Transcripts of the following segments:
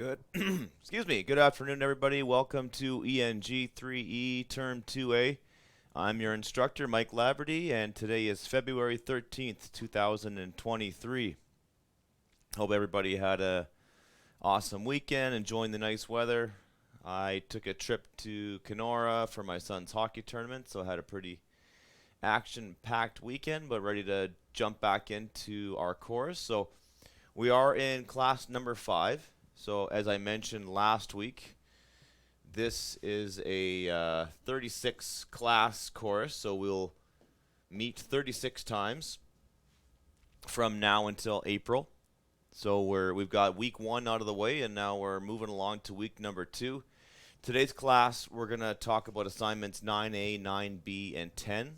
Good. Excuse me. Good afternoon, everybody. Welcome to ENG3E Term 2A. I'm your instructor, Mike Laverty, and today is February 13th, 2023. Hope everybody had a awesome weekend, enjoying the nice weather. I took a trip to Kenora for my son's hockey tournament, so I had a pretty action-packed weekend, but ready to jump back into our course. So we are in class number 5. So as I mentioned last week, this is a 36 class course, so we'll meet 36 times from now until April. So we've got week 1 out of the way, and now we're moving along to week number 2. Today's class, we're going to talk about assignments 9A, 9B, and 10,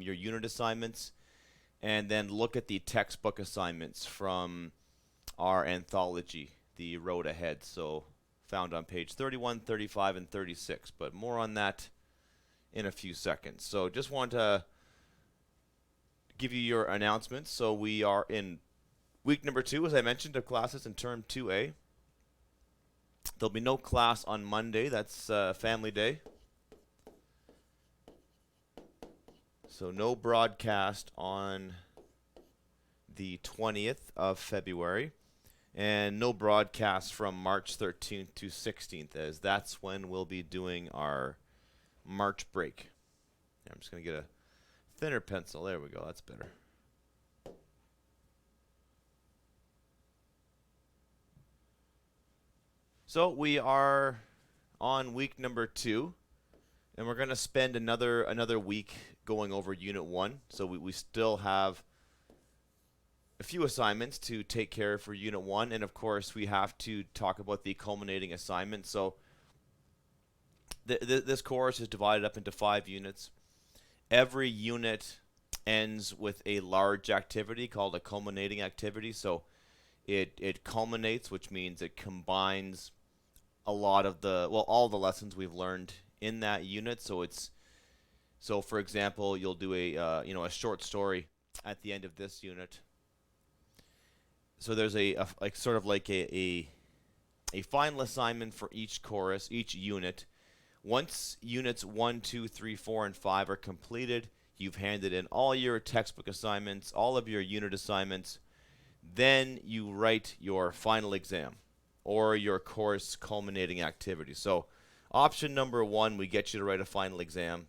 your unit assignments, and then look at the textbook assignments from our anthology, The Road Ahead. So found on page 31, 35, and 36. But more on that in a few seconds. So just want to give you your announcements. So we are in week number 2, as I mentioned, of classes in term 2A. There'll be no class on Monday. That's Family Day. So no broadcast on the 20th of February. And no broadcast from March 13th to 16th, as that's when we'll be doing our March break. I'm just going to get a thinner pencil. There we go. That's better. So we are on week number 2, and we're going to spend another week going over Unit 1. So we still have a few assignments to take care of for Unit 1, and of course we have to talk about the culminating assignment. So this course is divided up into 5 units. Every unit ends with a large activity called a culminating activity. So it culminates, which means it combines a lot of all the lessons we've learned in that unit. So for example, you'll do a short story at the end of this unit. So there's a final assignment for each chorus, each unit. Once units 1, 2, 3, 4, and 5 are completed, you've handed in all your textbook assignments, all of your unit assignments. Then you write your final exam or your course culminating activity. So option number 1, we get you to write a final exam.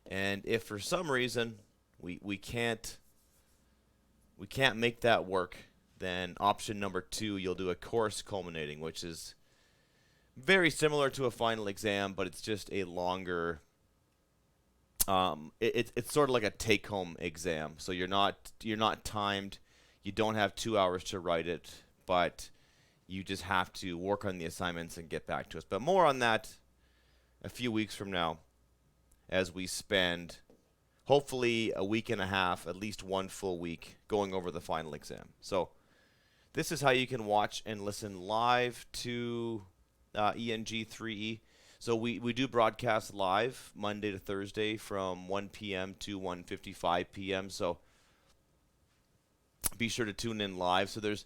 And if for some reason we can't make that work, then option number 2, you'll do a course culminating, which is very similar to a final exam, but it's just a longer. It's sort of like a take-home exam. So you're not timed. You don't have 2 hours to write it, but you just have to work on the assignments and get back to us. But more on that a few weeks from now, as we spend hopefully a week and a half, at least one full week, going over the final exam. So this is how you can watch and listen live to ENG3E. So we do broadcast live Monday to Thursday from 1 p.m. to 1:55 p.m. So be sure to tune in live. So there's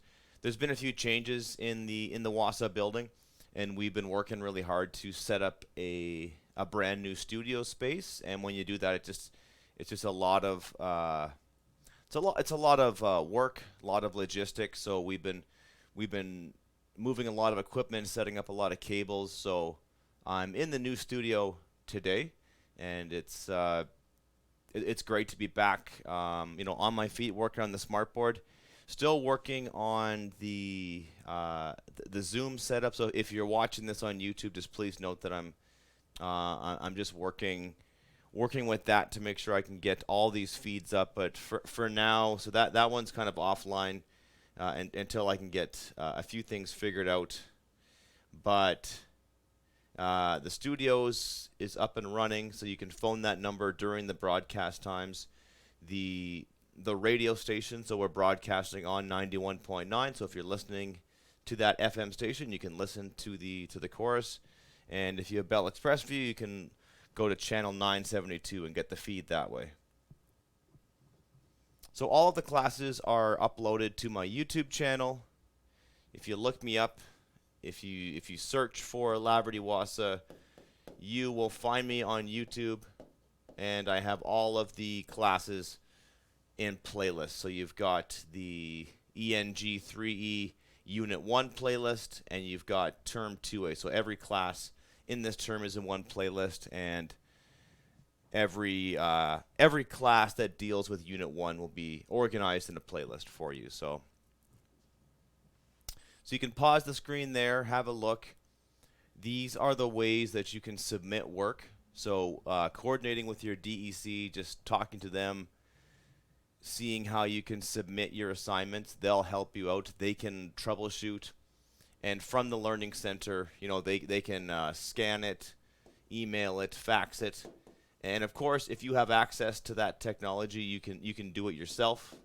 been a few changes in the WASA building, and we've been working really hard to set up a brand new studio space. And when you do that, it's just a lot of it's a lot of work, a lot of logistics. So we've been moving a lot of equipment, setting up a lot of cables. So I'm in the new studio today, and it's great to be back. On my feet, working on the smartboard. Still working on the Zoom setup. So if you're watching this on YouTube, just please note that I'm just working with that to make sure I can get all these feeds up. But for now, so that one's kind of offline until I can get a few things figured out. But the studios is up and running, so you can phone that number during the broadcast times. The radio station, so we're broadcasting on 91.9. So if you're listening to that FM station, you can listen to the chorus. And if you have Bell ExpressVu, you can go to channel 972 and get the feed that way. So all of the classes are uploaded to my YouTube channel. If you look me up If you search for Laverty Wassa, you will find me on YouTube, and I have all of the classes in playlists. So you've got the ENG3E Unit 1 playlist, and you've got Term 2A. So every class in this term is in one playlist, and every class that deals with Unit 1 will be organized in a playlist for you. So you can pause the screen there, have a look. These are the ways that you can submit work. So coordinating with your DEC, just talking to them, seeing how you can submit your assignments. They'll help you out. They can troubleshoot. And from the Learning Center, they can scan it, email it, fax it. And of course, if you have access to that technology, you can do it yourself.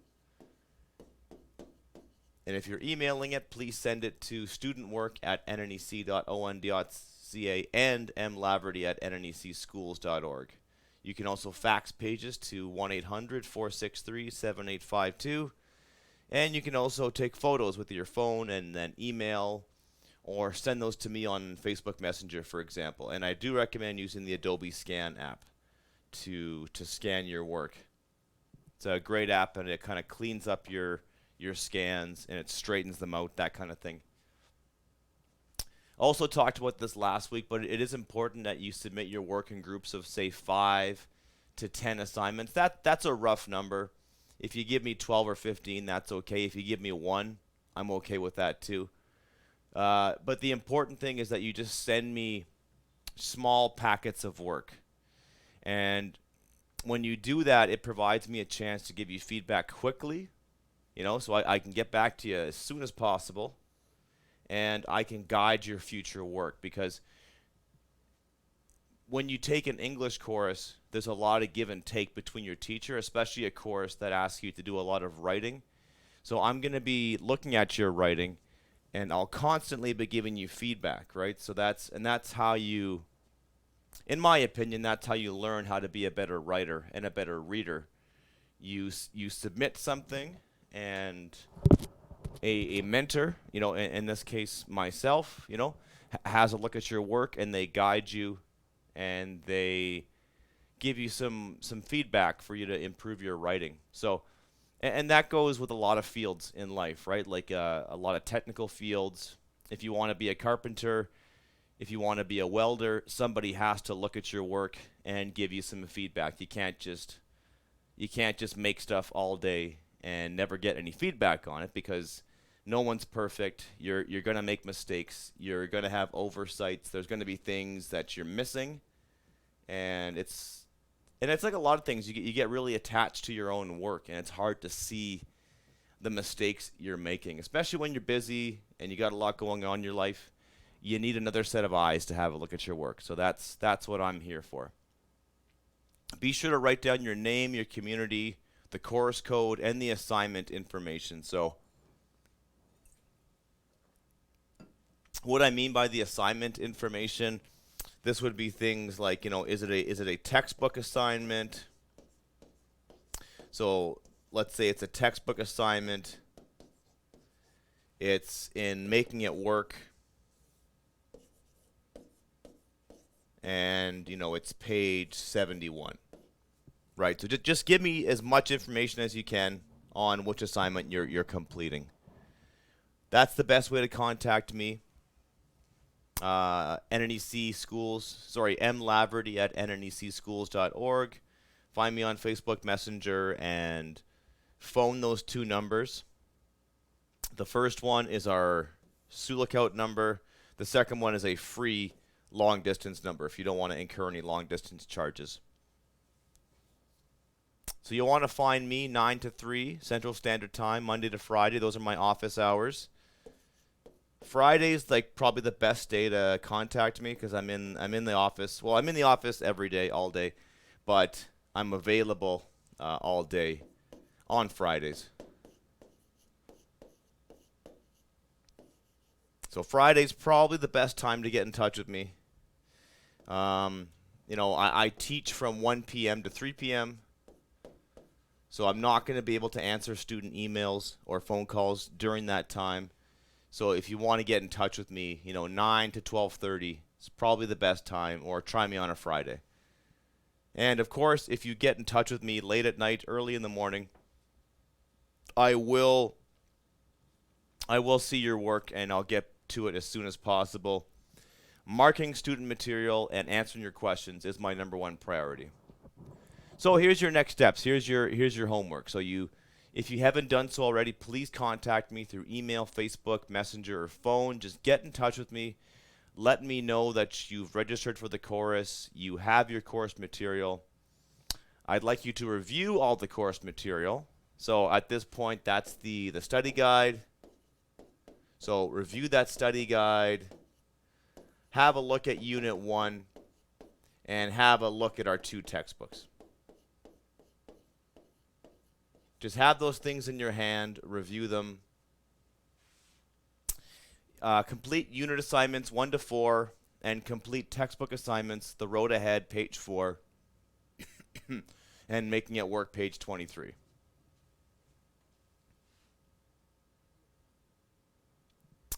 And if you're emailing it, please send it to studentwork@nnec.on.ca and mlaverty@nnecschools.org. You can also fax pages to 1-800-463-7852. And you can also take photos with your phone and then email or send those to me on Facebook Messenger, for example. And I do recommend using the Adobe Scan app to scan your work. It's a great app, and it kind of cleans up your scans, and it straightens them out, that kind of thing. Also talked about this last week, but it is important that you submit your work in groups of, say, 5 to 10 assignments. That's a rough number. If you give me 12 or 15, that's okay. If you give me 1, I'm okay with that too. But the important thing is that you just send me small packets of work. And when you do that, it provides me a chance to give you feedback quickly, so I can get back to you as soon as possible, and I can guide your future work. Because when you take an English course, there's a lot of give and take between your teacher, especially a course that asks you to do a lot of writing. So I'm going to be looking at your writing, and I'll constantly be giving you feedback, right? So that's how you, in my opinion, that's how you learn how to be a better writer and a better reader. You submit something, and a mentor, in this case myself, has a look at your work, and they guide you, and they give you some feedback for you to improve your writing. So, and that goes with a lot of fields in life, right? Like a lot of technical fields. If you want to be a carpenter, if you want to be a welder, somebody has to look at your work and give you some feedback. You can't just make stuff all day and never get any feedback on it, because no one's perfect. You're going to make mistakes. You're going to have oversights. There's going to be things that you're missing, and it's like a lot of things. You get really attached to your own work, and it's hard to see the mistakes you're making, especially when you're busy and you got a lot going on in your life. You need another set of eyes to have a look at your work. So that's what I'm here for. Be sure to write down your name, your community, the course code, and the assignment information. So what I mean by the assignment information, this would be things like, is it a textbook assignment? So let's say it's a textbook assignment. It's in making it work. And, it's page 71. Right, so just give me as much information as you can on which assignment you're completing. That's the best way to contact me. NNEC Schools, mlaverty@nnecschools.org. Find me on Facebook Messenger and phone those 2 numbers. The first one is our SU Lookout number. The second one is a free long distance number if you don't want to incur any long distance charges. So you'll want to find me 9 to 3 Central Standard Time, Monday to Friday. Those are my office hours. Friday's like probably the best day to contact me, because I'm in the office. Well, I'm in the office every day, all day, but I'm available all day on Fridays. So Friday's probably the best time to get in touch with me. I teach from 1 p.m. to 3 p.m., so I'm not going to be able to answer student emails or phone calls during that time. So if you want to get in touch with me, 9 to 12:30 is probably the best time, or try me on a Friday. And of course, if you get in touch with me late at night, early in the morning, I will see your work and I'll get to it as soon as possible. Marking student material and answering your questions is my number one priority. So here's your next steps. Here's your homework. So if you haven't done so already, please contact me through email, Facebook, Messenger, or phone. Just get in touch with me. Let me know that you've registered for the course, you have your course material. I'd like you to review all the course material. So at this point, that's the study guide. So review that study guide. Have a look at Unit 1. And have a look at our 2 textbooks. Just have those things in your hand. Review them. Complete unit assignments 1 to 4. And complete textbook assignments, The Road Ahead, page 4. And Making It Work, page 23.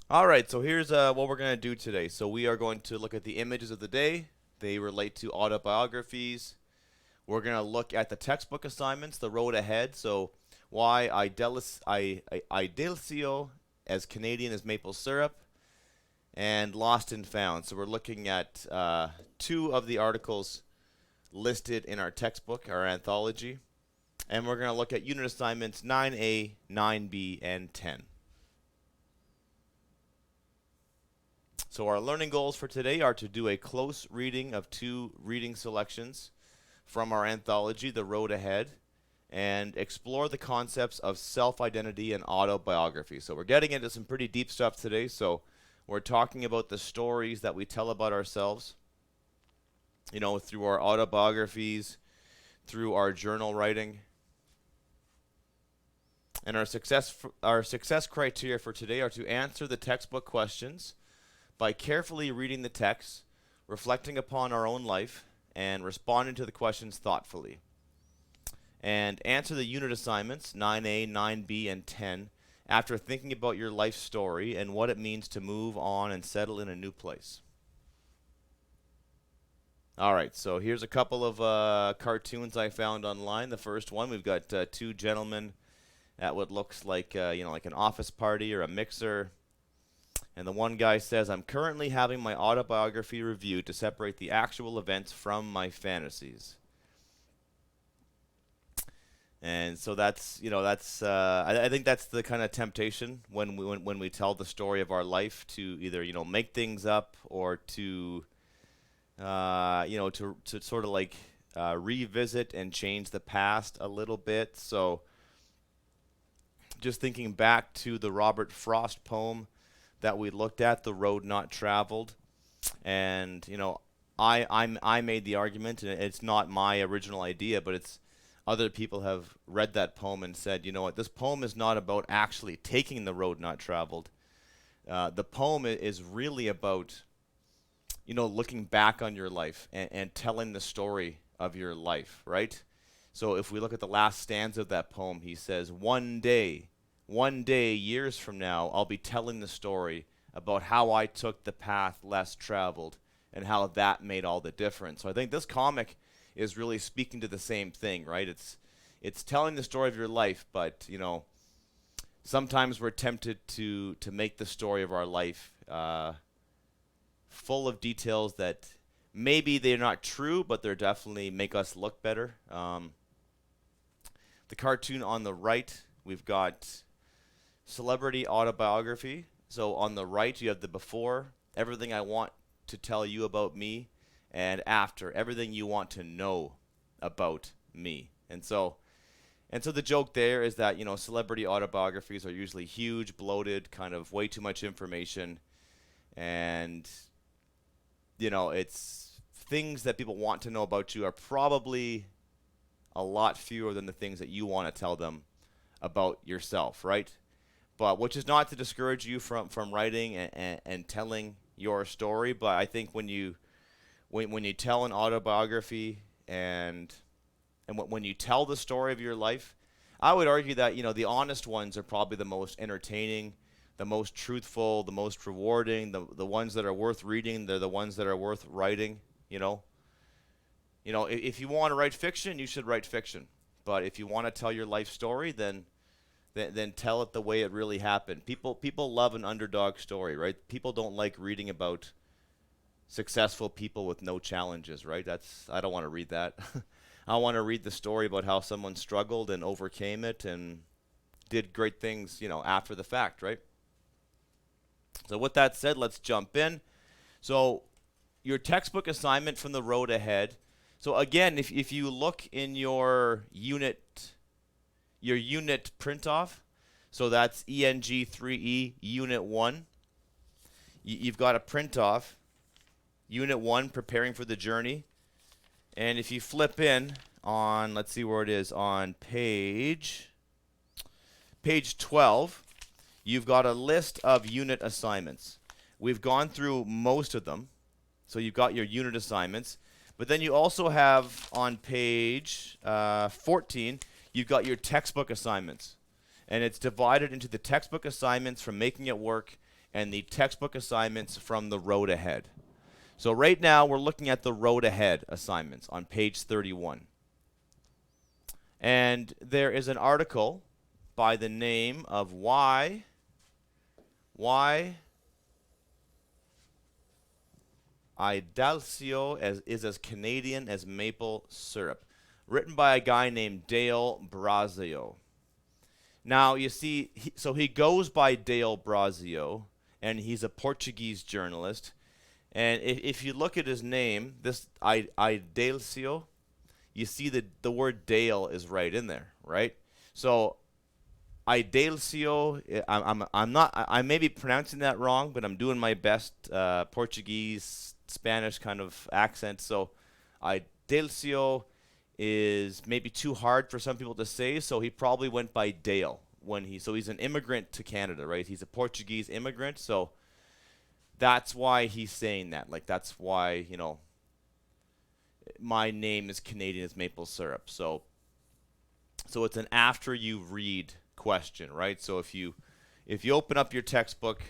All right, so here's what we're going to do today. So we are going to look at the images of the day. They relate to autobiographies. We're going to look at the textbook assignments, The Road Ahead. So why Idelcio as Canadian as maple syrup, and Lost and Found. So we're looking at 2 of the articles listed in our textbook, our anthology. And we're going to look at unit assignments 9A, 9B, and 10. So our learning goals for today are to do a close reading of 2 reading selections from our anthology, The Road Ahead, and explore the concepts of self-identity and autobiography. So we're getting into some pretty deep stuff today. So we're talking about the stories that we tell about ourselves, through our autobiographies, through our journal writing. And our success criteria for today are to answer the textbook questions by carefully reading the text, reflecting upon our own life, and responding to the questions thoughtfully. And answer the unit assignments, 9A, 9B, and 10, after thinking about your life story and what it means to move on and settle in a new place. All right, so here's a couple of cartoons I found online. The first one, we've got 2 gentlemen at what looks like, like an office party or a mixer. And the one guy says, "I'm currently having my autobiography reviewed to separate the actual events from my fantasies." And so that's, I think that's the kind of temptation when we tell the story of our life, to either, make things up, or to, to sort of like revisit and change the past a little bit. So just thinking back to the Robert Frost poem that we looked at, The Road Not Traveled, and I made the argument, and it's not my original idea, but it's other people have read that poem and said, this poem is not about actually taking the road not traveled. The poem is really about looking back on your life and telling the story of your life, right? So if we look at the last stanza of that poem, he says, one day, years from now, I'll be telling the story about how I took the path less traveled and how that made all the difference. So I think this comic is really speaking to the same thing, right? It's telling the story of your life, but sometimes we're tempted to make the story of our life full of details that maybe they're not true, but they're definitely make us look better. The cartoon on the right, we've got celebrity autobiography. So on the right, you have the before, everything I want to tell you about me, and after, everything you want to know about me. And so the joke there is that, celebrity autobiographies are usually huge, bloated, kind of way too much information, and it's things that people want to know about you are probably a lot fewer than the things that you want to tell them about yourself, right? But which is not to discourage you from writing and telling your story, but I think when you tell an autobiography and when you tell the story of your life, I would argue that the honest ones are probably the most entertaining, the most truthful, the most rewarding, the ones that are worth reading, they're the ones that are worth writing, you know. If you want to write fiction, you should write fiction. But if you want to tell your life story, then tell it the way it really happened. People love an underdog story, right? People don't like reading about successful people with no challenges, right? I don't want to read that. I want to read the story about how someone struggled and overcame it and did great things, after the fact, right? So with that said, let's jump in. So your textbook assignment from the road ahead. So again, if you look in your unit print-off, so that's ENG3E Unit 1, you've got a print-off, Unit 1, Preparing for the Journey. And if you flip in on, let's see where it is, on page 12, you've got a list of unit assignments. We've gone through most of them, so you've got your unit assignments. But then you also have on page 14, you've got your textbook assignments. And it's divided into the textbook assignments from Making It Work and the textbook assignments from the road ahead. So right now we're looking at the road ahead assignments on page 31. And there is an article by the name of Why Idalcio is as Canadian as maple syrup, written by a guy named Dale Brazio. Now, you see, he goes by Dale Brazio, and he's a Portuguese journalist. And if you look at his name, this Idalcio, you see the word Dale is right in there, right? So Idalcio, I may be pronouncing that wrong, but I'm doing my best Portuguese, Spanish kind of accent. So Idalcio is maybe too hard for some people to say, so he probably went by Dale so he's an immigrant to Canada, right? He's a Portuguese immigrant, so that's why he's saying that. Like, that's why, my name is Canadian as maple syrup. So it's an after you read question, right? So if you open up your textbook,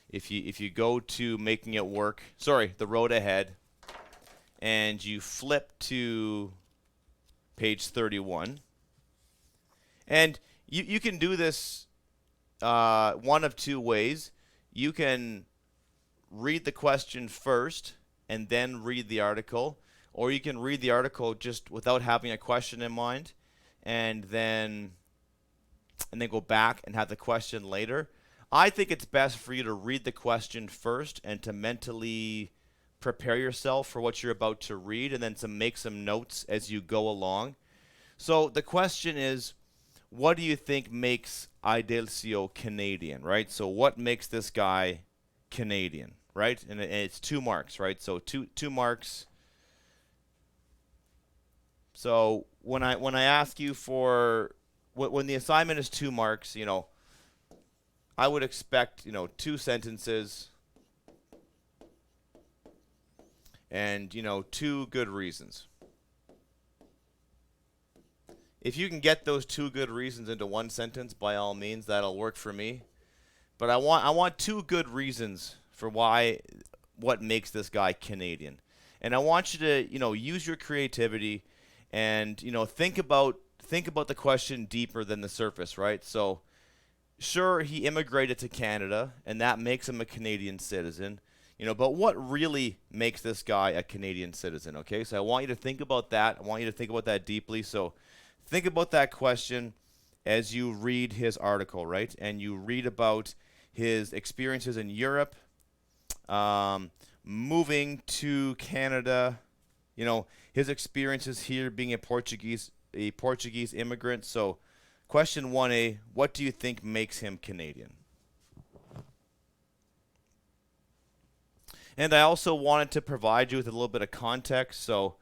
if you go to Making It Work, the road ahead, and you flip to page 31, and you can do this one of two ways. You can read the question first and then read the article, or you can read the article just without having a question in mind, and then go back and have the question later. I think it's best for you to read the question first and to mentally prepare yourself for what you're about to read, and then to make some notes as you go along. So the question is, what do you think makes Idalcio Canadian, right? So what makes this guy Canadian, right? And it's 2 marks, right? So two marks. So when I ask you for when the assignment is 2 marks, I would expect 2 sentences and 2 good reasons. If you can get those 2 good reasons into 1 sentence, by all means, that'll work for me. But I want 2 good reasons for what makes this guy Canadian. And I want you to, use your creativity and, think about the question deeper than the surface, right? So sure, he immigrated to Canada and that makes him a Canadian citizen, but what really makes this guy a Canadian citizen, okay? So I want you to think about that. I want you to think about that deeply. So think about that question as you read his article, right? And you read about his experiences in Europe, moving to Canada, his experiences here being a Portuguese immigrant. So question 1A, what do you think makes him Canadian? And I also wanted to provide you with a little bit of context. So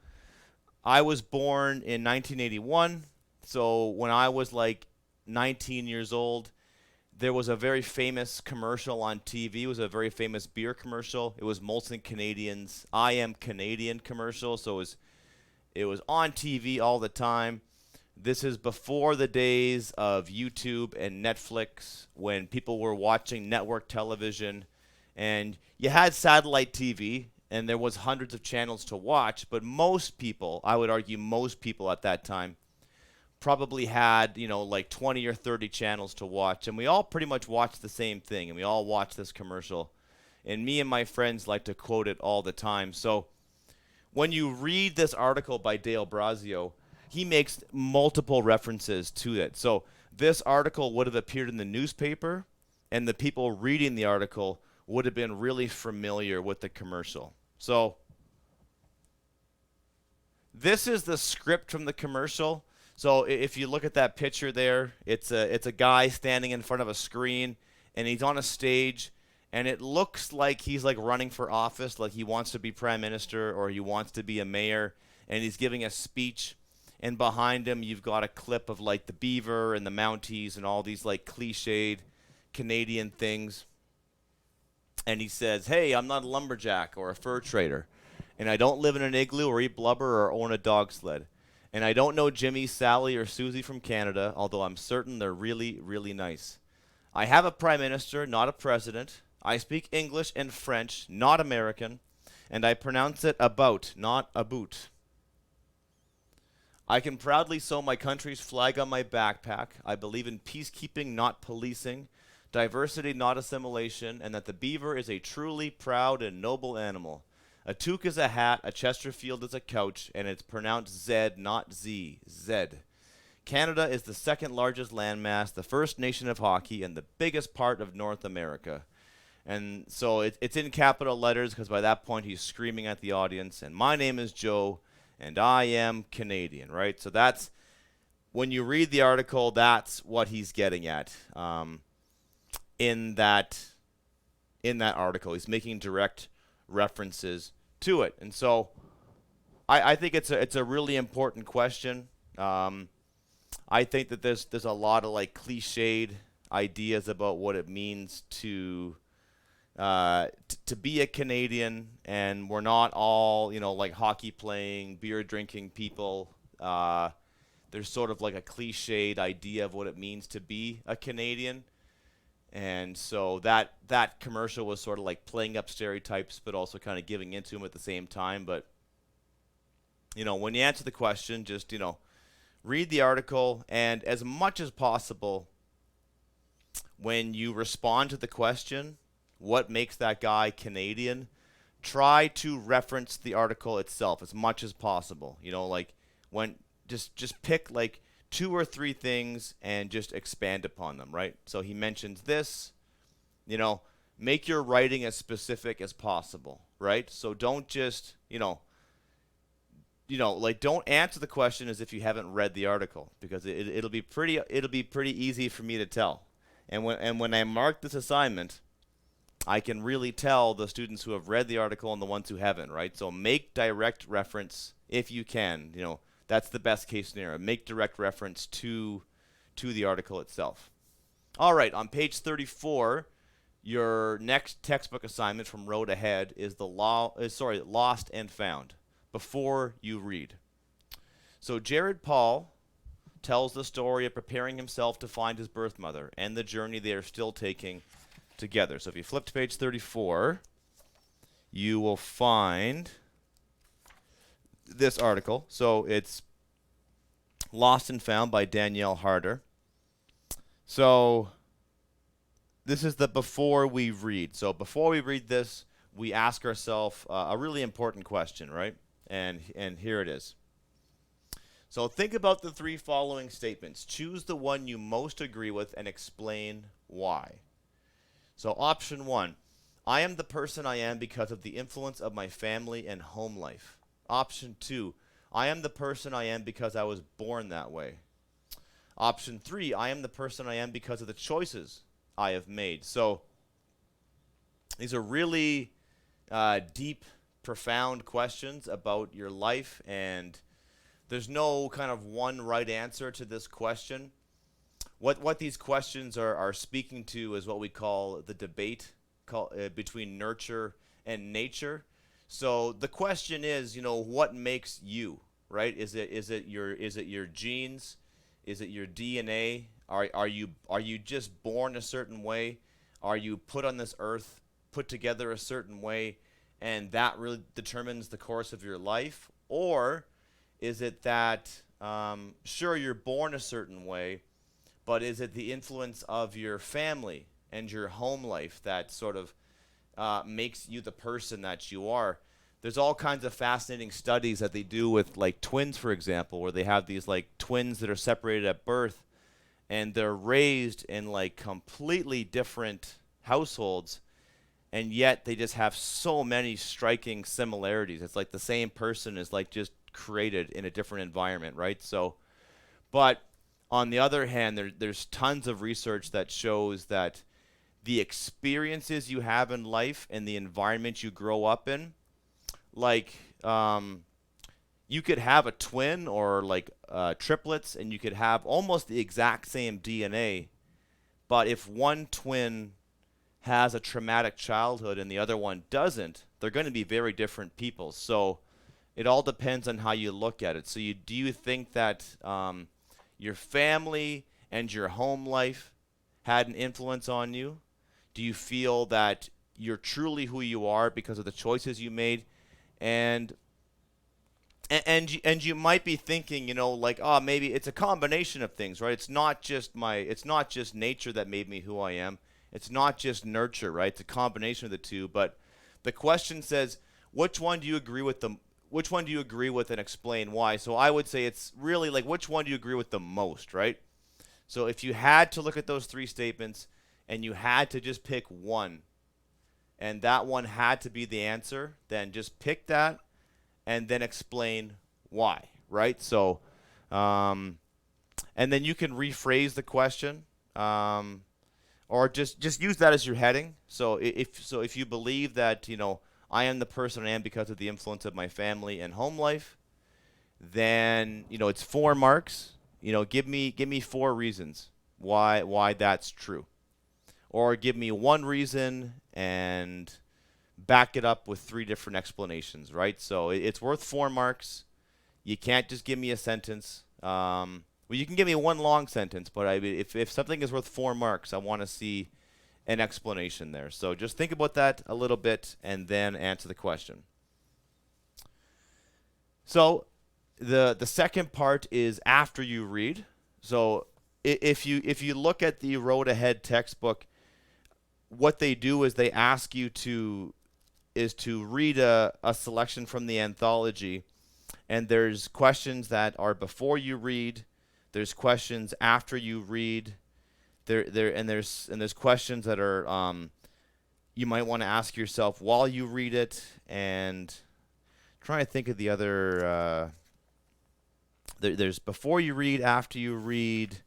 I was born in 1981. So when I was like 19 years old, there was a very famous commercial on TV. It was a very famous beer commercial. It was Molson Canadian's I Am Canadian commercial. So it was on TV all the time. This is before the days of YouTube and Netflix, when people were watching network television, and you had satellite TV, and there was hundreds of channels to watch, but most people, I would argue most people at that time, probably had, like 20 or 30 channels to watch, and we all pretty much watched the same thing, and we all watched this commercial. And me and my friends like to quote it all the time. So when you read this article by Dale Brazio, he makes multiple references to it. So this article would have appeared in the newspaper, and the people reading the article would have been really familiar with the commercial. So this is the script from the commercial. So if you look at that picture there, it's a guy standing in front of a screen, and he's on a stage, and it looks like he's like running for office, like he wants to be prime minister or he wants to be a mayor, and he's giving a speech. And behind him, you've got a clip of like the beaver and the Mounties and all these like cliched Canadian things. And he says, "Hey, I'm not a lumberjack or a fur trader, and I don't live in an igloo or eat blubber or own a dog sled. And I don't know Jimmy, Sally, or Susie from Canada, although I'm certain they're really, really nice. I have a prime minister, not a president. I speak English and French, not American, and I pronounce it about, not aboot. I can proudly sew my country's flag on my backpack. I believe in peacekeeping, not policing, diversity, not assimilation, and that the beaver is a truly proud and noble animal. A toque is a hat, a Chesterfield is a couch, and it's pronounced Zed, not Z, Zed. Canada is the second largest landmass, the first nation of hockey, and the biggest part of North America." And so it's in capital letters because by that point he's screaming at the audience, and my name is Joe, and I am Canadian, right? So that's, when you read the article, that's what he's getting at in that article. He's making direct references to it. And so I think it's a really important question. I think that there's a lot of like cliched ideas about what it means to be a Canadian, and we're not all, like hockey playing, beer drinking people. There's sort of like a cliched idea of what it means to be a Canadian. And so that commercial was sort of like playing up stereotypes, but also kind of giving into them at the same time. But, when you answer the question, just, read the article, and as much as possible, when you respond to the question, what makes that guy Canadian, try to reference the article itself as much as possible. Like when just pick like 2 or 3 things and just expand upon them, right? So he mentions this, make your writing as specific as possible, right? So don't just, like don't answer the question as if you haven't read the article, because it'll be pretty easy for me to tell. And when I mark this assignment, I can really tell the students who have read the article and the ones who haven't, right? So make direct reference if you can. That's the best case scenario. Make direct reference to the article itself. All right, on page 34, your next textbook assignment from Road Ahead is Lost and Found. Before you read. So Jared Paul tells the story of preparing himself to find his birth mother and the journey they are still taking together. So if you flip to page 34, you will find this article. So it's Lost and Found by Danielle Harder. So this is the before we read. So before we read this, we ask ourselves a really important question, right? And here it is. So think about the 3 following statements. Choose the one you most agree with and explain why. So option 1, I am the person I am because of the influence of my family and home life. Option 2, I am the person I am because I was born that way. Option 3, I am the person I am because of the choices I have made. So these are really deep, profound questions about your life, and there's no kind of one right answer to this question. What these questions are speaking to is what we call the debate between nurture and nature. So the question is, what makes you, right? Is it your genes? Is it your DNA? Are you just born a certain way? Are you put on this earth, put together a certain way, and that really determines the course of your life? Or is it that sure, you're born a certain way, but is it the influence of your family and your home life that sort of makes you the person that you are? There's all kinds of fascinating studies that they do with like twins, for example, where they have these like twins that are separated at birth, and they're raised in like completely different households, and yet they just have so many striking similarities. It's like the same person is like just created in a different environment, right? So, but on the other hand, there's tons of research that shows that the experiences you have in life and the environment you grow up in, like you could have a twin or like triplets, and you could have almost the exact same DNA, but if one twin has a traumatic childhood and the other one doesn't, they're going to be very different people. So it all depends on how you look at it. So do you think that your family and your home life had an influence on you? Do you feel that you're truly who you are because of the choices you made? And and you might be thinking, like, oh, maybe it's a combination of things, right? It's not just nature that made me who I am. It's not just nurture, right? It's a combination of the two. But the question says, which one do you agree with which one do you agree with, and explain why? So I would say it's really like, which one do you agree with the most, right? So if you had to look at those three statements and you had to just pick one, and that one had to be the answer, then just pick that and then explain why, right? So, and then you can rephrase the question, or just use that as your heading. So if you believe that I am the person I am because of the influence of my family and home life, then it's 4 marks. Give me 4 reasons why that's true, or give me one reason and back it up with 3 different explanations, right? So it's worth 4 marks. You can't just give me a sentence. Well, you can give me one long sentence, but if something is worth 4 marks, I want to see an explanation there. So just think about that a little bit and then answer the question. So the second part is after you read. So if you look at the Road Ahead textbook, what they do is they ask you to read a selection from the anthology, and there's questions that are before you read, there's questions after you read, there's questions that are you might want to ask yourself while you read it, and trying to think of the other there's before you read, after you read,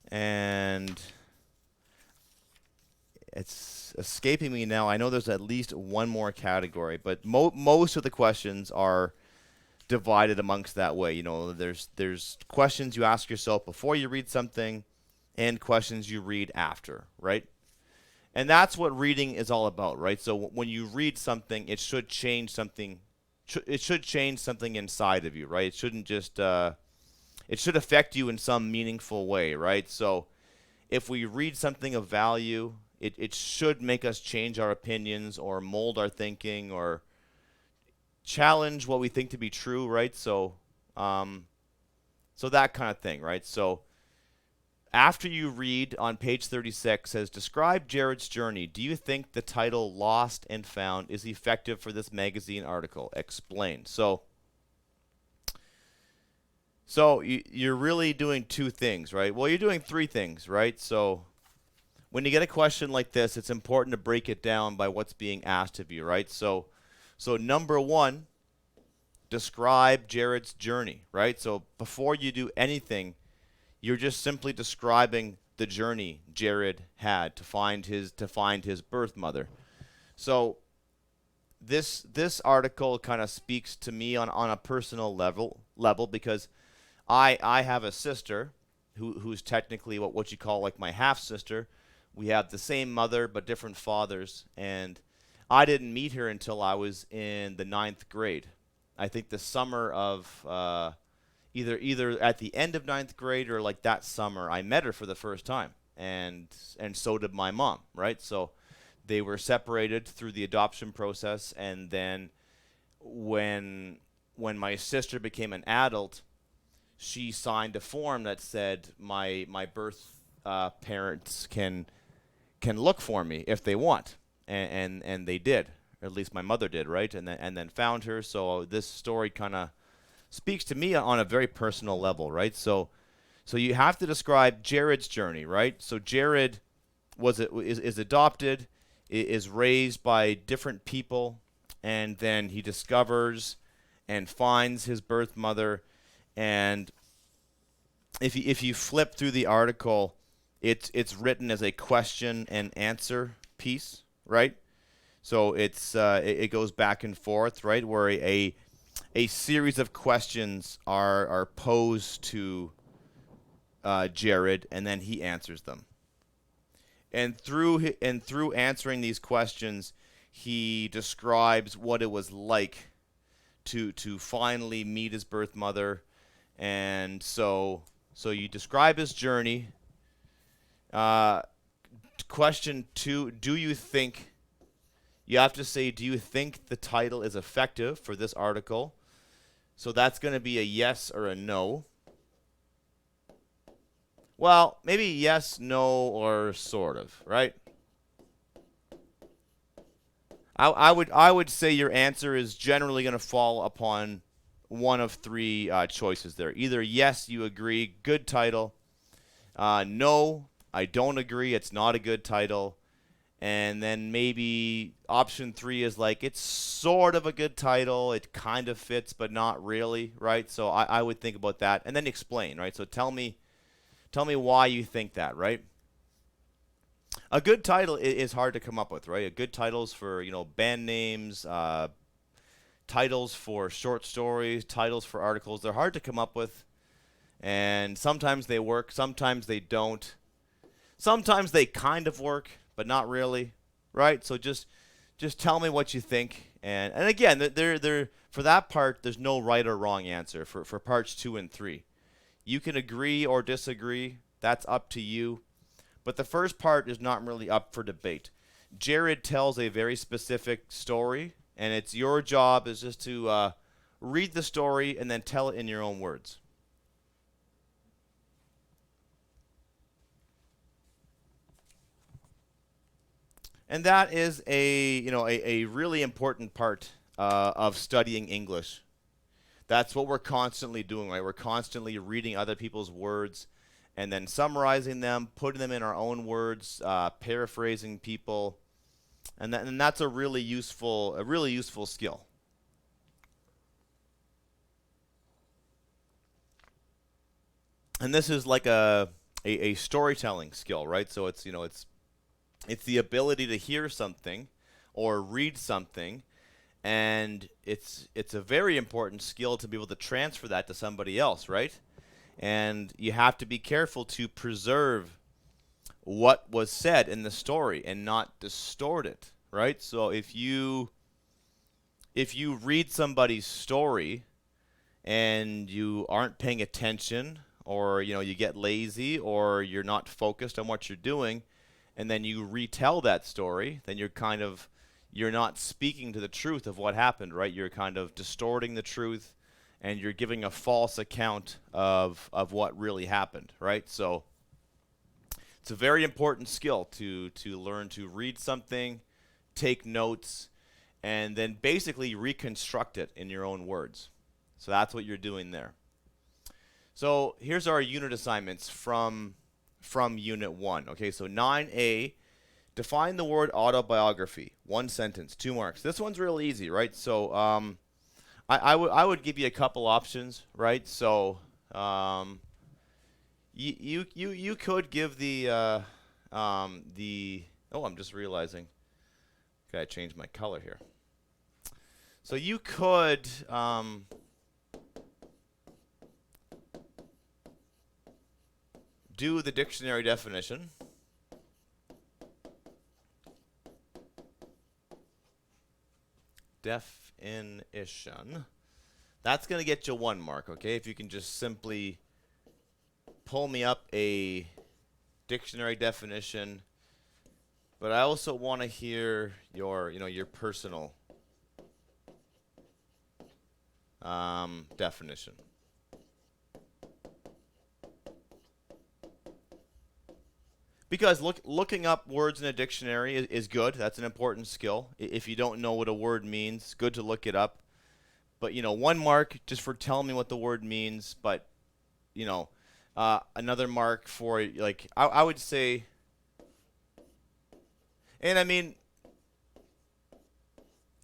and it's escaping me now. I know there's at least one more category, but most of the questions are divided amongst that way. There's questions you ask yourself before you read something, and questions you read after, right? And that's what reading is all about, right? So when you read something, it should change something. It should change something inside of you, right? It shouldn't just. It should affect you in some meaningful way, right? So if we read something of value, it should make us change our opinions or mold our thinking or challenge what we think to be true, right? So so that kind of thing, right? So after you read, on page 36 says, describe Jared's journey. Do you think the title Lost and Found is effective for this magazine article? Explain. So you're really doing 2 things, right? Well, you're doing 3 things, right? So when you get a question like this, it's important to break it down by what's being asked of you, right? So number 1, describe Jared's journey, right? So before you do anything, you're just simply describing the journey Jared had to find his birth mother. So this article kind of speaks to me on a personal level because I have a sister who's technically what you call like my half sister. We have the same mother but different fathers, and I didn't meet her until I was in the 9th grade. I think the summer of either at the end of ninth grade or like that summer, I met her for the first time, and so did my mom, right? So they were separated through the adoption process, and then when my sister became an adult, she signed a form that said my birth parents can look for me if they want, and they did. Or at least my mother did, right? And then found her. So this story kind of speaks to me on a very personal level, right? So you have to describe Jared's journey, right? So Jared is adopted, is raised by different people, and then he discovers and finds his birth mother. And if you flip through the article, it's written as a question and answer piece, right? So it goes back and forth, right, where a series of questions are posed to Jared, and then he answers them. And through answering these questions, he describes what it was like to finally meet his birth mother. And so you describe his journey. Question 2: Do you think? You have to say, do you think the title is effective for this article? So that's going to be a yes or a no. Well, maybe yes, no, or sort of, right? I would say your answer is generally going to fall upon one of three choices there. Either yes, you agree, good title. No, I don't agree, it's not a good title. And then maybe option 3 is like, it's sort of a good title. It kind of fits, but not really, right? So I would think about that. And then explain, right? So tell me why you think that, right? A good title is hard to come up with, right? A good titles for, band names, titles for short stories, titles for articles. They're hard to come up with. And sometimes they work, sometimes they don't. Sometimes they kind of work, but not really, right? So just tell me what you think. And again, there for that part, there's no right or wrong answer for parts 2 and 3. You can agree or disagree. That's up to you. But the first part is not really up for debate. Jared tells a very specific story, and it's your job is just to read the story and then tell it in your own words. And that is a really important part of studying English. That's what we're constantly doing, right? We're constantly reading other people's words and then summarizing them, putting them in our own words, paraphrasing people, and that's a really useful skill. And this is like a storytelling skill, right? So it's the ability to hear something or read something, and it's a very important skill to be able to transfer that to somebody else, right? And you have to be careful to preserve what was said in the story and not distort it, right? So if you read somebody's story and you aren't paying attention, or you get lazy, or you're not focused on what you're doing, and then you retell that story, then you're not speaking to the truth of what happened, right? You're kind of distorting the truth, and you're giving a false account of what really happened, right? So it's a very important skill to learn to read something, take notes, and then basically reconstruct it in your own words. So that's what you're doing there. So here's our unit assignments from Unit 1. Okay, so 9A, define the word autobiography. 1 sentence, 2 marks. This one's real easy, right? So I would give you a couple options, right? So you could give the I'm just realizing. Okay, I changed my color here. So you could do the dictionary definition. Definition. That's going to get you 1 mark, okay? If you can just simply pull me up a dictionary definition. But I also want to hear your, your personal definition. Because looking up words in a dictionary is good. That's an important skill. If you don't know what a word means, good to look it up. But 1 mark just for telling me what the word means. But another mark for like I would say. And I mean,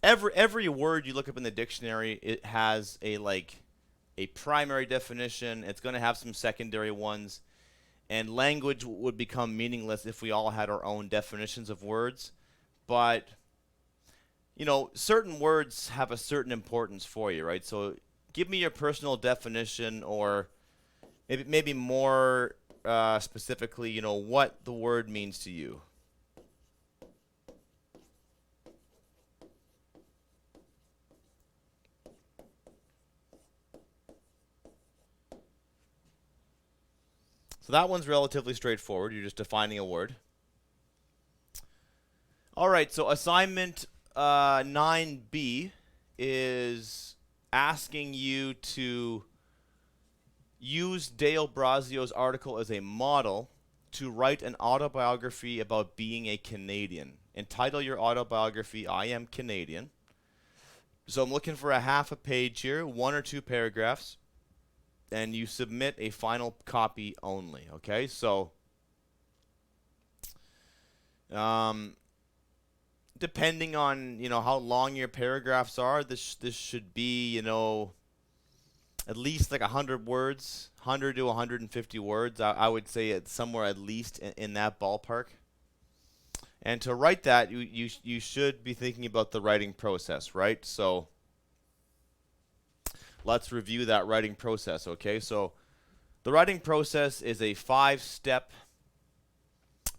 every word you look up in the dictionary, it has a primary definition. It's going to have some secondary ones. And language would become meaningless if we all had our own definitions of words. But, certain words have a certain importance for you, right? So give me your personal definition, or maybe more specifically, what the word means to you. So that one's relatively straightforward. You're just defining a word. All right, so assignment 9B is asking you to use Dale Brazio's article as a model to write an autobiography about being a Canadian. Entitle your autobiography, I Am Canadian. So I'm looking for a half a page here, 1 or 2 paragraphs. And you submit a final copy only, okay? So, depending on, how long your paragraphs are, this should be, at least like 100 words, 100 to 150 words. I would say it's somewhere at least in that ballpark. And to write that, you should be thinking about the writing process, right? So, let's review that writing process, okay? So the writing process is a 5-step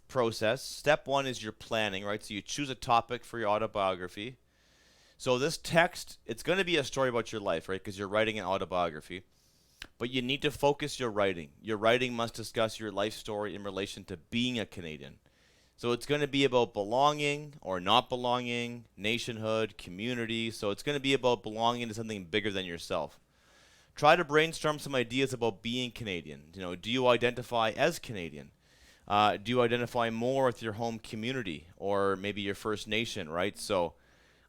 process. Step 1 is your planning, right? So you choose a topic for your autobiography. So this text, it's going to be a story about your life, right? Because you're writing an autobiography. But you need to focus your writing. Your writing must discuss your life story in relation to being a Canadian. So it's going to be about belonging or not belonging, nationhood, community. So it's going to be about belonging to something bigger than yourself. Try to brainstorm some ideas about being Canadian. Do you identify as Canadian? Do you identify more with your home community or maybe your First Nation, right? So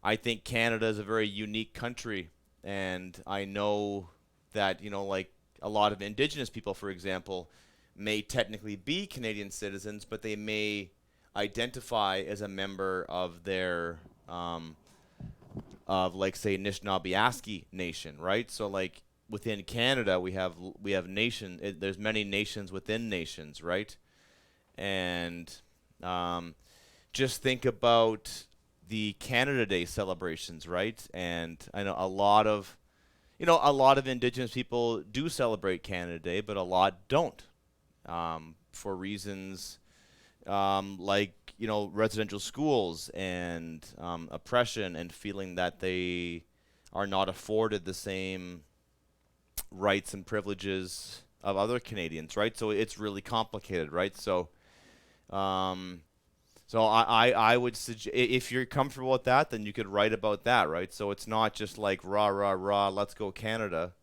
I think Canada is a very unique country, and I know that, like a lot of Indigenous people, for example, may technically be Canadian citizens, but they may identify as a member of their of like say Anishinaabe nation, right? So like within Canada we have nation. There's many nations within nations, right? And just think about the Canada Day celebrations, right? And I know a lot of Indigenous people do celebrate Canada Day, but a lot don't, for reasons like residential schools and oppression and feeling that they are not afforded the same rights and privileges of other Canadians, right? So it's really complicated, right? So I would suggest, if you're comfortable with that, then you could write about that, right? So it's not just like rah rah rah, let's go Canada.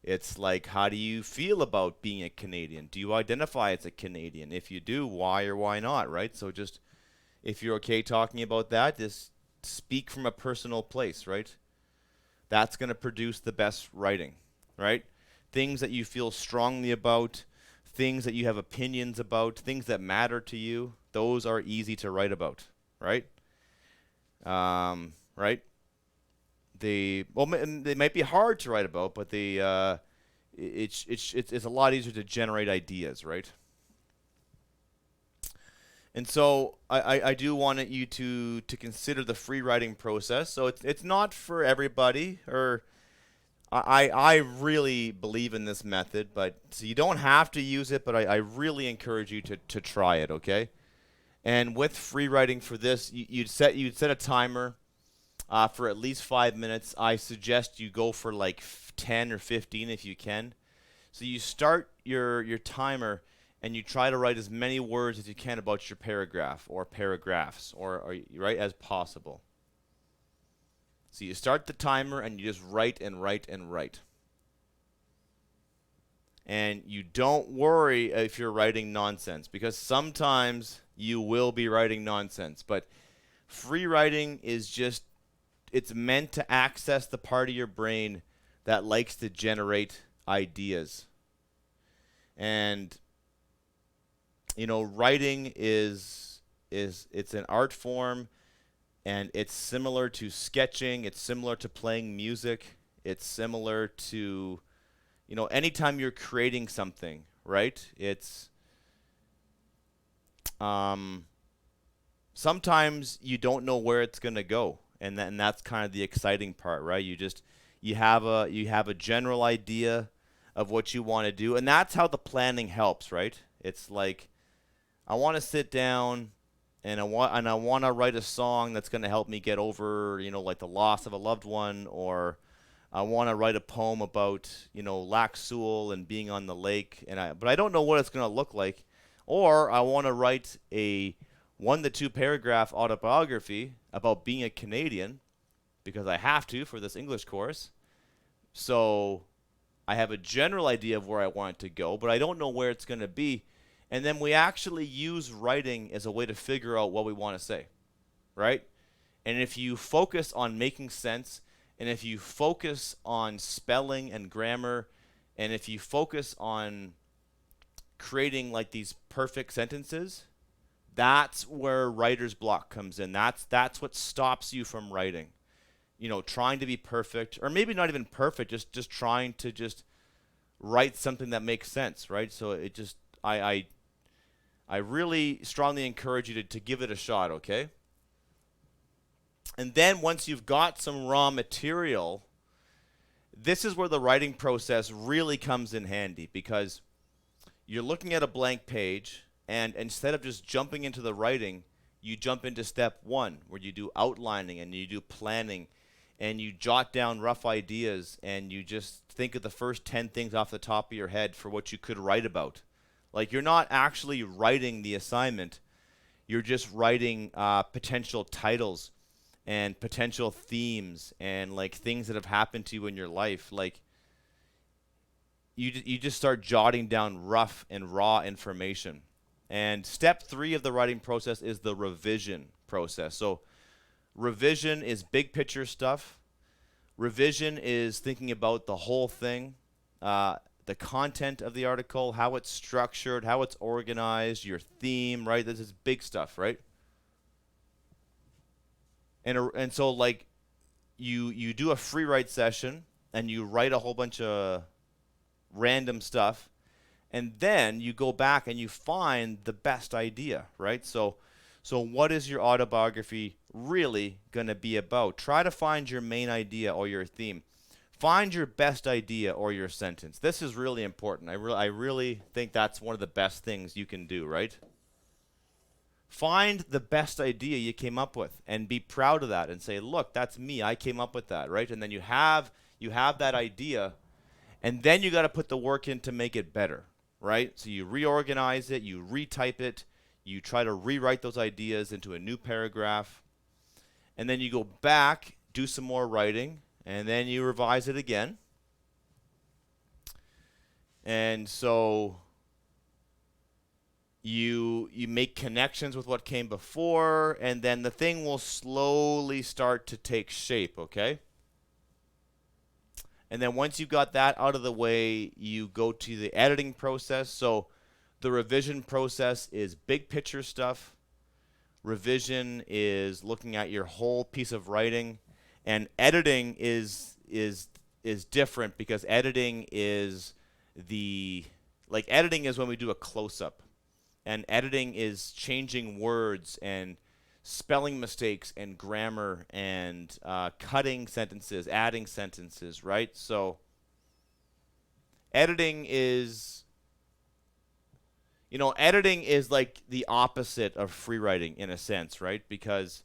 It's like, how do you feel about being a Canadian? Do you identify as a Canadian? If you do, why or why not, right? So just, if you're okay talking about that, just speak from a personal place, right? That's going to produce the best writing, right? Things that you feel strongly about, things that you have opinions about, things that matter to you, those are easy to write about, right? Right? They might be hard to write about, but it's a lot easier to generate ideas, right? And so I do want you to consider the free writing process. So it's not for everybody, or I really believe in this method, but so you don't have to use it, but I really encourage you to try it, okay? And with free writing for this, you'd set a timer. for at least 5 minutes. I suggest you go for like 10 or 15 if you can. So you start your timer and you try to write as many words as you can about your paragraph or paragraphs or right as possible. So you start the timer and you just write and write and write. And you don't worry if you're writing nonsense, because sometimes you will be writing nonsense. But free writing is just, it's meant to access the part of your brain that likes to generate ideas. And writing is it's an art form, and it's similar to sketching, it's similar to playing music, it's similar to anytime you're creating something, right? It's sometimes you don't know where it's going to go, and that's kind of the exciting part, right? You have a general idea of what you want to do, and that's how the planning helps, right? It's like, I want to sit down and I want to write a song that's going to help me get over, like the loss of a loved one, or I want to write a poem about, Lac Seul and being on the lake, but I don't know what it's going to look like. Or I want to write a 1 to 2 paragraph autobiography about being a Canadian, because I have to for this English course. So I have a general idea of where I want it to go, but I don't know where it's going to be. And then we actually use writing as a way to figure out what we want to say, right? And if you focus on making sense, and if you focus on spelling and grammar, and if you focus on creating like these perfect sentences, that's where writer's block comes in. That's what stops you from writing. Trying to be perfect, or maybe not even perfect, just trying to just write something that makes sense, right? So it just I really strongly encourage you to give it a shot, okay? And then once you've got some raw material, this is where the writing process really comes in handy, because you're looking at a blank page, and instead of just jumping into the writing, you jump into step 1, where you do outlining and you do planning, and you jot down rough ideas, and you just think of the first 10 things off the top of your head for what you could write about. Like, you're not actually writing the assignment, you're just writing potential titles and potential themes and like things that have happened to you in your life. Like, you just start jotting down rough and raw information. And step 3 of the writing process is the revision process. So revision is big picture stuff. Revision is thinking about the whole thing, the content of the article, how it's structured, how it's organized, your theme, right? This is big stuff, right? And so like you do a free write session and you write a whole bunch of random stuff, and then you go back and you find the best idea, right? So what is your autobiography really going to be about? Try to find your main idea or your theme. Find your best idea or your sentence. This is really important. I really think that's one of the best things you can do, right? Find the best idea you came up with and be proud of that and say, look, that's me. I came up with that, right? And then you have that idea, and then you got to put the work in to make it better, right? So you reorganize it, you retype it, you try to rewrite those ideas into a new paragraph, and then you go back, do some more writing, and then you revise it again. And so you make connections with what came before, and then the thing will slowly start to take shape, okay? And then once you've got that out of the way, you go to the editing process. So the revision process is big picture stuff. Revision is looking at your whole piece of writing. And editing is different, because editing is editing is when we do a close-up. And editing is changing words and spelling mistakes and grammar and cutting sentences, adding sentences, right? So editing is like the opposite of free writing in a sense, right? Because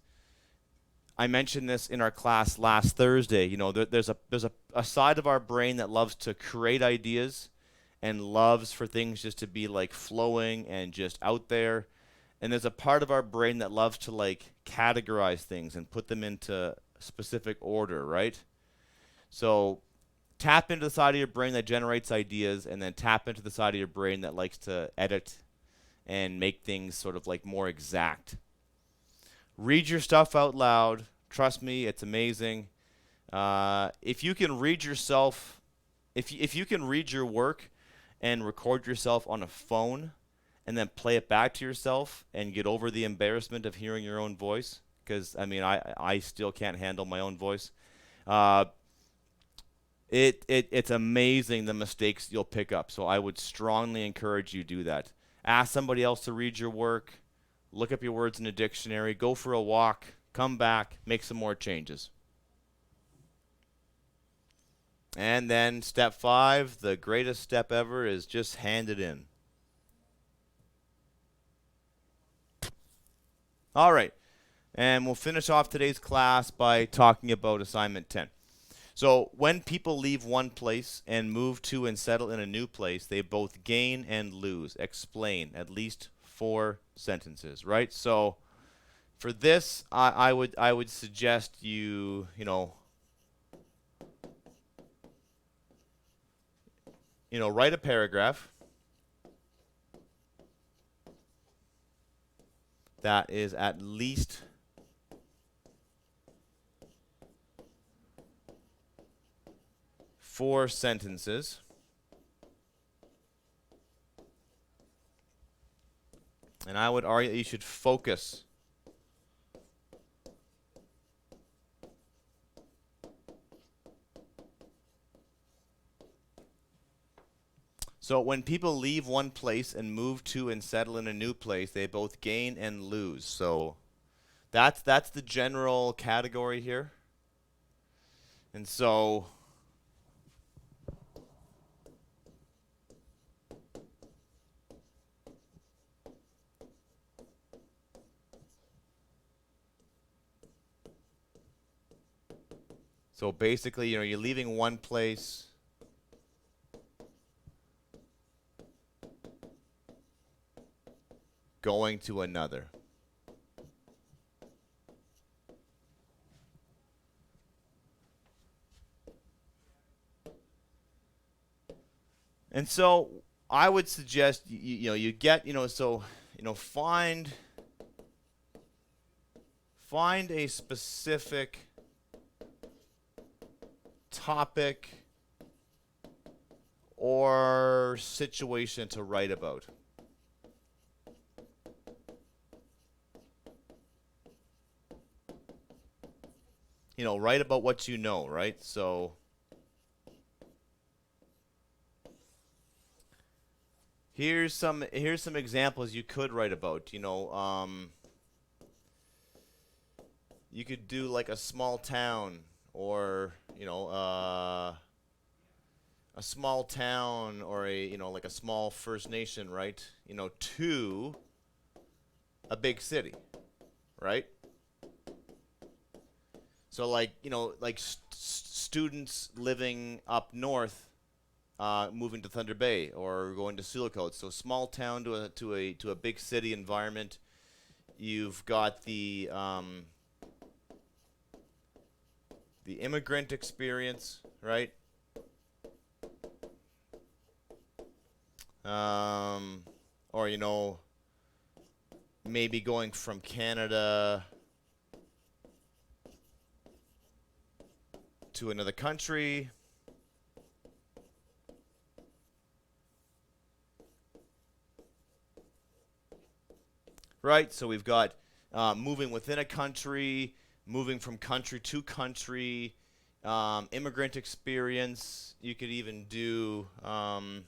I mentioned this in our class last Thursday. You know, there's a side of our brain that loves to create ideas and loves for things just to be like flowing and just out there. And there's a part of our brain that loves to like categorize things and put them into specific order, right? So tap into the side of your brain that generates ideas, and then tap into the side of your brain that likes to edit and make things sort of like more exact. Read your stuff out loud. Trust me, it's amazing. If you can read yourself, if you can read your work and record yourself on a phone and then play it back to yourself and get over the embarrassment of hearing your own voice, because I mean I still can't handle my own voice. It's amazing the mistakes you'll pick up. So I would strongly encourage you to do that. Ask somebody else to read your work. Look up your words in a dictionary. Go for a walk. Come back. Make some more changes. And then step 5, the greatest step ever, is just hand it in. All right. And we'll finish off today's class by talking about assignment 10. So when people leave one place and move to and settle in a new place, they both gain and lose. Explain at least 4 sentences, right? So for this, I would suggest you write a paragraph that is at least 4 sentences. And I would argue that you should focus. So when people leave one place and move to and settle in a new place, they both gain and lose. So that's the general category here. And so basically, you're leaving one place going to another. And so I would suggest find a specific topic or situation to write about. Write about what you know, right? So here's some examples you could write about. You could do like a small town, or a small town, or like a small First Nation, right? To a big city, right? So like students living up north, moving to Thunder Bay or going to Silicon. So small town to a big city environment. You've got the immigrant experience, right? Or maybe going from Canada to another country. Right? So we've got moving within a country, moving from country to country, immigrant experience. You could even do, you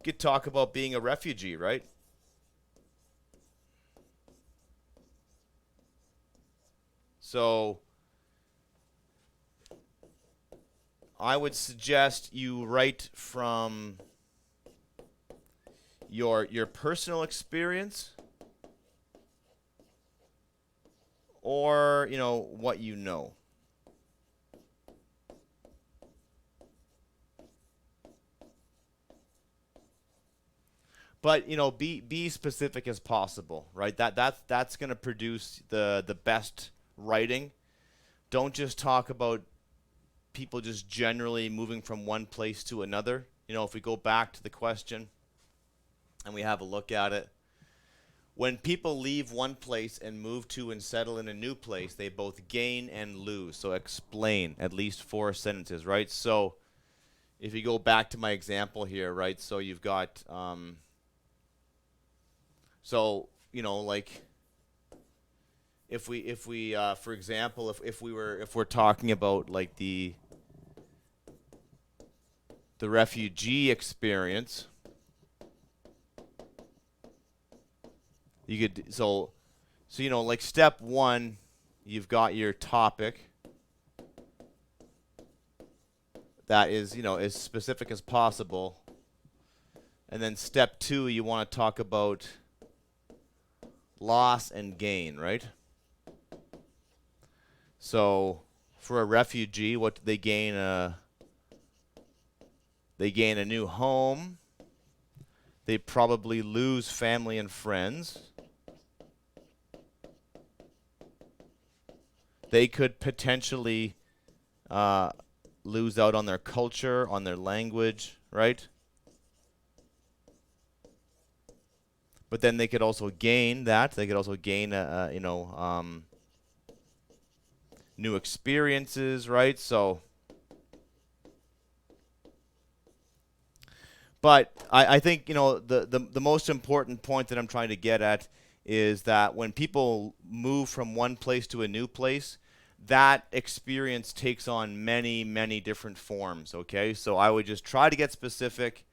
could talk about being a refugee, right? So I would suggest you write from your personal experience, or, you know, what you know. But, you know, be specific as possible, right? That's going to produce the best writing. Don't just talk about people just generally moving from one place to another. You know, if we go back to the question and we have a look at it, when people leave one place and move to and settle in a new place, they both gain and lose. So explain at least 4 sentences, right? So if you go back to my example here, right? So you've got, so, you know, like if we for example, if we're talking about like the refugee experience, you could, so you know, like step 1, you've got your topic that is, you know, as specific as possible. And then step 2, you want to talk about loss and gain, right? So for a refugee, what do they gain? They gain a new home. They probably lose family and friends. They could potentially lose out on their culture, on their language, right? But then they could also gain that. They could also gain, you know, new experiences, right? So, but I think, you know, the most important point that I'm trying to get at is that when people move from one place to a new place, that experience takes on many, many different forms, okay? So I would just try to get specific,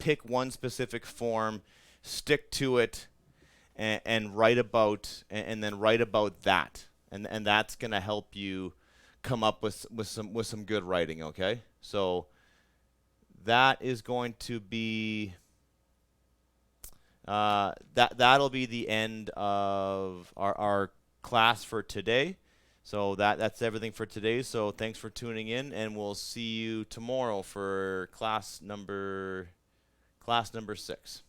pick one specific form, stick to it, and write about, and then write about that. And that's going to help you come up with some good writing, okay? So that is going to be that'll be the end of our class for today. So that's everything for today. So thanks for tuning in, and we'll see you tomorrow for class number 6.